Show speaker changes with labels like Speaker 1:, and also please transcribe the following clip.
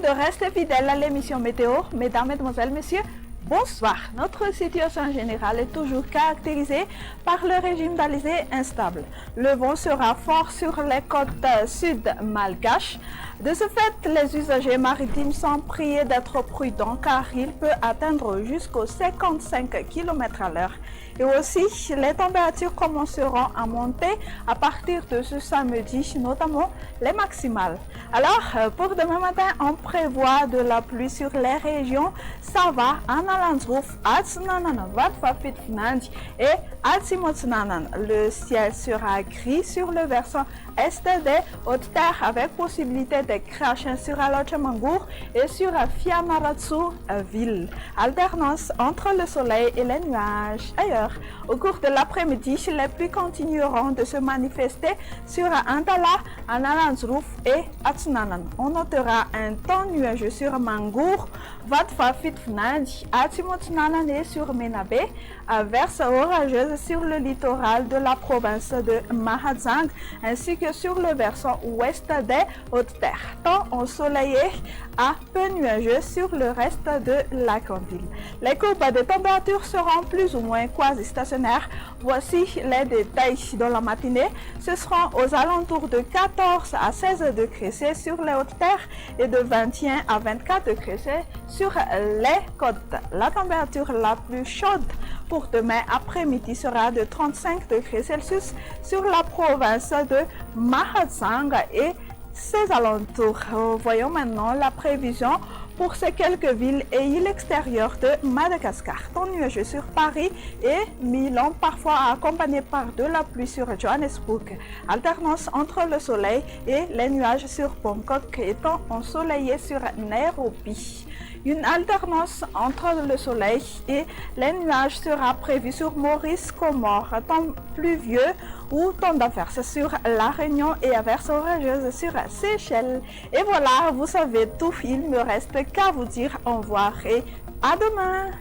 Speaker 1: de rester fidèles à l'émission météo. Mesdames, Mesdemoiselles, Messieurs, bonsoir. Notre situation générale est toujours caractérisée par le régime d'alizé instable. Le vent sera fort sur les côtes sud malgaches. De ce fait, les usagers maritimes sont priés d'être prudents car il peut atteindre jusqu'aux 55 km à l'heure. Et aussi, les températures commenceront à monter à partir de ce samedi, notamment les maximales. Alors, pour demain matin, on prévoit de la pluie sur les régions Sava, Analandsroof, Atsinanan, Vatfafitfnand et Atsimotsnanan. Le ciel sera gris sur le versant est des Hautes-Terres avec possibilité de crachins sur Alochamangour et sur Fiamaratsu ville. Alternance entre le soleil et les nuages. Ailleurs, au cours de l'après-midi, les pluies continueront de se manifester sur Antala, Analandsroof et Atsinanan. On notera un temps nuageux sur Mangour, Vatfafitfnand, Atsimotsnanan et sur Menabe, averses orageuses sur le littoral de la province de Mahazang ainsi que sur le versant ouest des Hautes-Terres. Temps ensoleillé à peu nuageux sur le reste de la grande-ville. Les courbes de température seront plus ou moins quasi stationnaires. Voici les détails dans la matinée. Ce sera aux alentours de 14 à 16 degrés C sur les Hautes-Terres et de 21 à 24 degrés C sur les côtes. La température la plus chaude pour demain après-midi sera de 35 degrés Celsius sur la province de Mahazang et ses alentours. Voyons maintenant la prévision pour ces quelques villes et îles extérieures de Madagascar. Temps nuageux sur Paris et Milan, parfois accompagné par de la pluie sur Johannesburg. Alternance entre le soleil et les nuages sur Bangkok et temps ensoleillé sur Nairobi. Une alternance entre le soleil et les nuages sera prévue sur Maurice, Comores, temps pluvieux ou temps d'averses sur La Réunion et averses orageuses sur Seychelles. Et voilà, vous savez tout, il me reste qu'à vous dire au revoir et à demain.